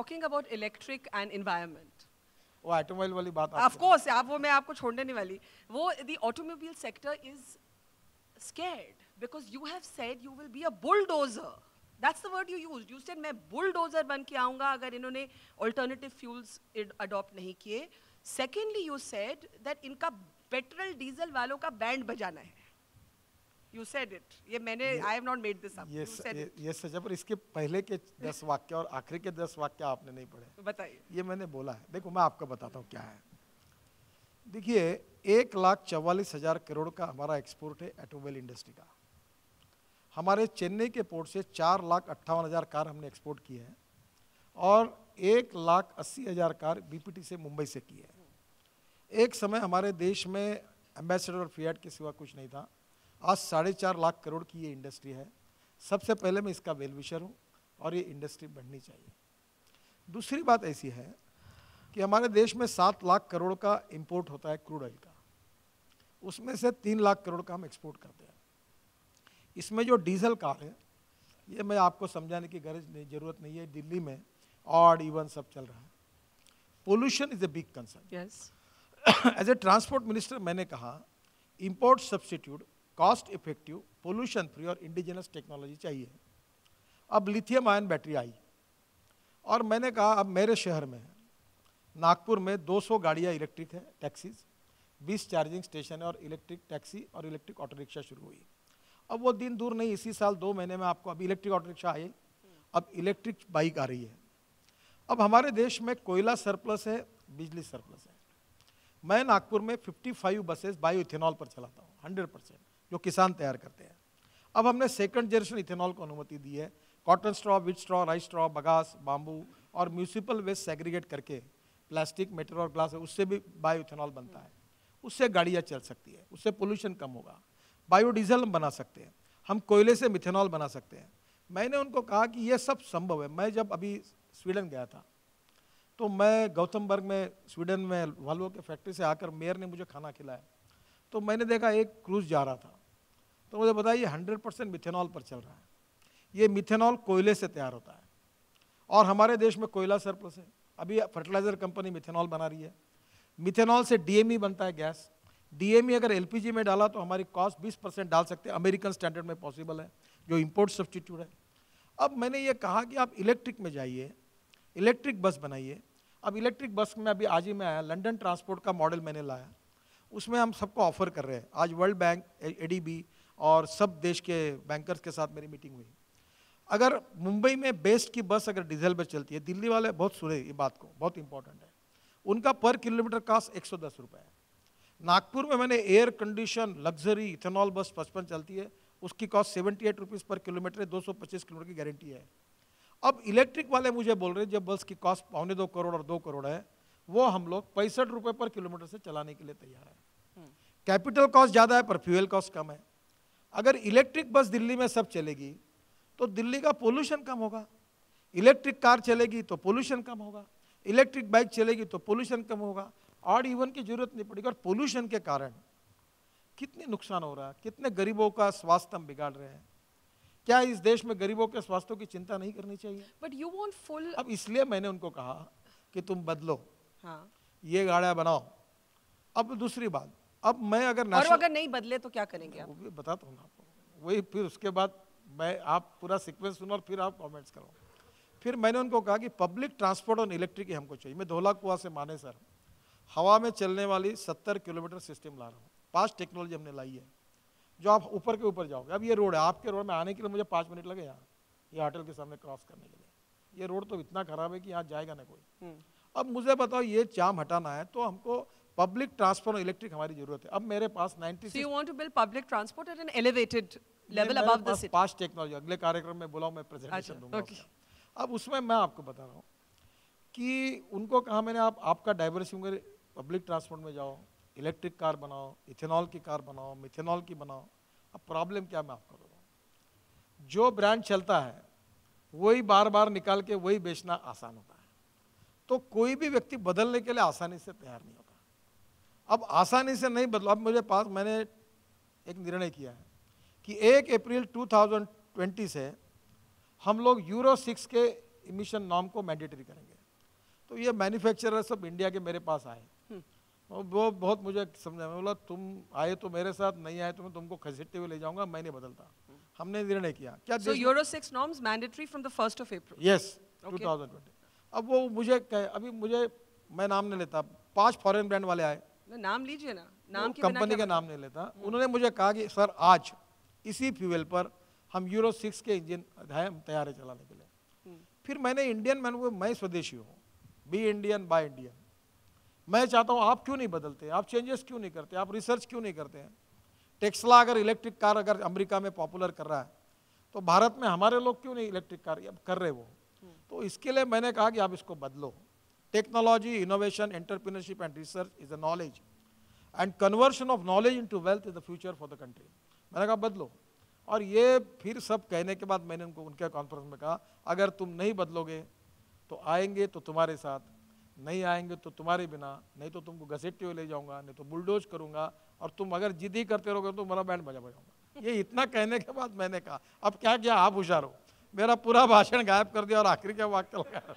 talking about electric and environment. वो automobile वाली बात Of course, आप वो मैं आपको छोड़ने नहीं वाली. वो the automobile sector is scared because you have said you will be a bulldozer. That's the word you used. You said मैं bulldozer बन के आऊँगा अगर इन्होंने alternative fuels adopt नहीं किए. Secondly, you said that इनका पेट्रोल डीजल वालों का बैंड बजाना है. You said it. ये मैंने I have not made this up. You said it. ये सच है, पर इसके पहले के 10 वाक्य और आखिरी के 10 वाक्य आपने नहीं पढ़े. बताइए. ये मैंने बोला है. देखो मैं आपको बताता हूँ क्या है. देखिए 1,44,000 करोड़ का हमारा एक्सपोर्ट है ऑटोमोबाइल इंडस्ट्री का. हमारे चेन्नई के पोर्ट से 4,58,000 कार हमने एक्सपोर्ट की है और 1,80,000 कार बीपीटी से मुंबई से की है. एक समय हमारे देश में एम्बेसडर और फिएट के सिवा कुछ नहीं था. आज 4.5 लाख करोड़ की ये इंडस्ट्री है. सबसे पहले मैं इसका वेल विशर हूँ और ये इंडस्ट्री बढ़नी चाहिए. दूसरी बात ऐसी है कि हमारे देश में 7 लाख करोड़ का इंपोर्ट होता है क्रूड ऑयल का. उसमें से 3 लाख करोड़ का हम एक्सपोर्ट करते हैं. इसमें जो डीजल कार है ये मैं आपको समझाने की जरूरत नहीं है. दिल्ली में ऑड इवन सब चल रहा है. Pollution is a big concern. Yes. As a transport minister मैंने कहा import substitute cost effective pollution free और इंडिजिनस टेक्नोलॉजी चाहिए. अब लिथियम आयन बैटरी आई और मैंने कहा अब मेरे शहर में नागपुर में 200 गाड़ियाँ इलेक्ट्रिक है टैक्सीज, 20 चार्जिंग स्टेशन है और इलेक्ट्रिक टैक्सी और इलेक्ट्रिक ऑटो रिक्शा शुरू हुई. अब वो दिन दूर नहीं, इसी साल 2 महीने में आपको अब इलेक्ट्रिक ऑटो रिक्शा आई, अब इलेक्ट्रिक बाइक आ रही है. अब हमारे देश में कोयला सरप्लस है, बिजली सरप्लस है. मैं नागपुर में 55 बसेस बायो इथेनॉल पर चलाता हूँ 100%, जो किसान तैयार करते हैं. अब हमने सेकंड जनरेशन इथेनॉल को अनुमति दी है. Cotton straw, wheat straw, rice straw, bagasse, bamboo और म्यूनिसिपल वेस्ट सेग्रीगेट करके प्लास्टिक, मेटल और ग्लास है उससे भी बायो इथेनॉल बनता है. उससे गाड़ियाँ चल सकती है, उससे पोल्यूशन कम होगा. बायोडीजल हम बना सकते हैं, हम कोयले से मिथेनॉल बना सकते हैं. मैंने उनको कहा कि ये सब संभव है. मैं जब अभी स्वीडन गया था तो मैं गौतमबर्ग में स्वीडन में वाल्वो के फैक्ट्री से आकर मेयर ने मुझे खाना खिलाया. तो मैंने देखा एक क्रूज जा रहा था तो मुझे बताया ये 100% मिथेनॉल पर चल रहा है. ये मिथेनॉल कोयले से तैयार होता है और हमारे देश में कोयला सरप्लस है. अभी फर्टिलाइजर कंपनी मिथेनॉल बना रही है. मिथेनॉल से डीएमई बनता है गैस. डीएमई अगर एलपीजी में डाला तो हमारी कॉस्ट 20% डाल सकते हैं. अमेरिकन स्टैंडर्ड में पॉसिबल है जो इंपोर्ट सब्स्टिट्यूट है. अब मैंने ये कहा कि आप इलेक्ट्रिक में जाइए, इलेक्ट्रिक बस बनाइए. अब इलेक्ट्रिक बस में अभी आज ही मैं आया, लंदन ट्रांसपोर्ट का मॉडल मैंने लाया. उसमें हम सबको ऑफर कर रहे हैं. आज वर्ल्ड बैंक, एडीबी और सब देश के बैंकर्स के साथ मेरी मीटिंग हुई. अगर मुंबई में बेस्ट की बस अगर डीजल पर चलती है, दिल्ली वाले बहुत सुने ये बात को, बहुत इंपॉर्टेंट है, उनका पर किलोमीटर कॉस्ट 110 रुपये है. नागपुर में मैंने एयर कंडीशन लग्जरी इथेनॉल बस 55 चलती है, उसकी कॉस्ट 78 रुपीज़ पर किलोमीटर है, 225 किलोमीटर की गारंटी है. अब इलेक्ट्रिक वाले मुझे बोल रहे हैं जब बस की कॉस्ट 2.25 करोड़ और 2 करोड़ है, वो हम लोग 65 रुपये पर किलोमीटर से चलाने के लिए तैयार है. कैपिटल कॉस्ट ज़्यादा है पर फ्यूल कॉस्ट कम है. अगर इलेक्ट्रिक बस दिल्ली में सब चलेगी तो दिल्ली का पोल्यूशन कम होगा. इलेक्ट्रिक कार चलेगी तो पोल्यूशन कम होगा. इलेक्ट्रिक बाइक चलेगी तो पोल्यूशन कम होगा. ऑड इवन की जरूरत नहीं पड़ेगी. और पोल्यूशन के कारण कितने नुकसान हो रहा है, कितने गरीबों का स्वास्थ्य हम बिगाड़ रहे हैं. क्या इस देश में गरीबों के स्वास्थ्य की चिंता नहीं करनी चाहिए? But you want full. अब इसलिए मैंने उनको कहा कि तुम बदलो, हाँ. ये गाड़ियां बनाओ. अब दूसरी बात, अब मैं अगर और अगर नहीं बदले तो क्या करेंगे आप? वो भी बताता हूँ ना आपको. वही फिर उसके बाद मैं आप पूरा सीक्वेंस सुनो और फिर आप कमेंट्स करो. फिर मैंने उनको कहा कि पब्लिक ट्रांसपोर्ट और इलेक्ट्रिक ही हमको चाहिए. मैं धौला कुआं से माने सर हवा में चलने वाली 70 किलोमीटर सिस्टम ला रहा हूँ. 5 टेक्नोलॉजी हमने लाई है जो आप ऊपर के ऊपर जाओगे. अब ये रोड है, आपके रोड में आने के लिए मुझे 5 मिनट लगे यहाँ, ये होटल के सामने क्रॉस करने के लिए. ये रोड तो इतना खराब है कि यहाँ जाएगा ना कोई. अब मुझे बताओ ये जाम हटाना है तो हमको पब्लिक ट्रांसपोर्ट और इलेक्ट्रिक हमारी जरूरत है. अब मेरे पास 96. So you want to build public transport at an elevated level above the city. 5 technology अगले कार्यक्रम में बुलाओ, मैं प्रेजेंटेशन दूंगा उसका. अब उसमें मैं आपको बता रहा हूँ कि उनको कहा मैंने आपका डाइवर्सिफिकेशन, पब्लिक ट्रांसपोर्ट में जाओ, इलेक्ट्रिक कार बनाओ, इथेनॉल की कार बनाओ, मिथेनॉल की बनाओ. अब प्रॉब्लम क्या मैं आपको बताऊँ, जो ब्रांड चलता है वही बार बार निकाल के वही बेचना आसान होता है. तो कोई भी व्यक्ति बदलने के लिए आसानी से तैयार नहीं होता. अब आसानी से नहीं बदलो. अब मुझे पास मैंने एक निर्णय किया है कि 1 अप्रैल 2020 से हम लोग यूरो 6 के इमिशन नॉर्म को मैंडेटरी करेंगे। तो ये मैन्युफैक्चरर सब इंडिया के मेरे पास आए, वो बहुत मुझे समझा, मैं बोला तुम आए तो मेरे साथ, नहीं आए तो मैं तुमको घसीटते हुए ले जाऊंगा, मैं नहीं बदलता। हमने निर्णय किया क्या। So Euro 6 norms mandatory from the 1st of April. Yes, Okay. 2020। अब वो मुझे अभी मुझे, मैं नाम नहीं लेता, 5 फॉरेन ब्रांड वाले आए, नाम लीजिए ना, नाम के बिना कंपनी क्या का नाम नहीं लेता। उन्होंने मुझे कहा कि सर आज इसी फ्यूल पर हम यूरो 6 के इंजन हम तैयार है चलाने के लिए। फिर मैंने मैं स्वदेशी हूँ, बी इंडियन बाय इंडियन। मैं चाहता हूँ आप क्यों नहीं बदलते, आप चेंजेस क्यों नहीं करते, आप रिसर्च क्यों नहीं करते हैं। टेस्ला अगर इलेक्ट्रिक कार अगर अमेरिका में पॉपुलर कर रहा है तो भारत में हमारे लोग क्यों नहीं इलेक्ट्रिक कार कर रहे वो। तो इसके लिए मैंने कहा कि आप इसको बदलो। Technology, innovation, entrepreneurship and research is a knowledge and conversion of knowledge into wealth is the future for the country. मैंने कहा बदलो। और ये फिर सब कहने के बाद मैंने उनके कॉन्फ्रेंस में कहा अगर तुम नहीं बदलोगे तो आएंगे तो तुम्हारे साथ, नहीं आएंगे तो तुम्हारे बिना, नहीं तो तुमको घसीटते हुए ले जाऊंगा, नहीं तो बुलडोज करूंगा, और तुम अगर जिद ही करते रहोगे तो मेरा बैंड बजा बजाऊंगा। ये इतना कहने के बाद मैंने कहा अब क्या आप हुशार हो, मेरा पूरा भाषण गायब कर दिया और आखिरी क्या वाक्य लगा।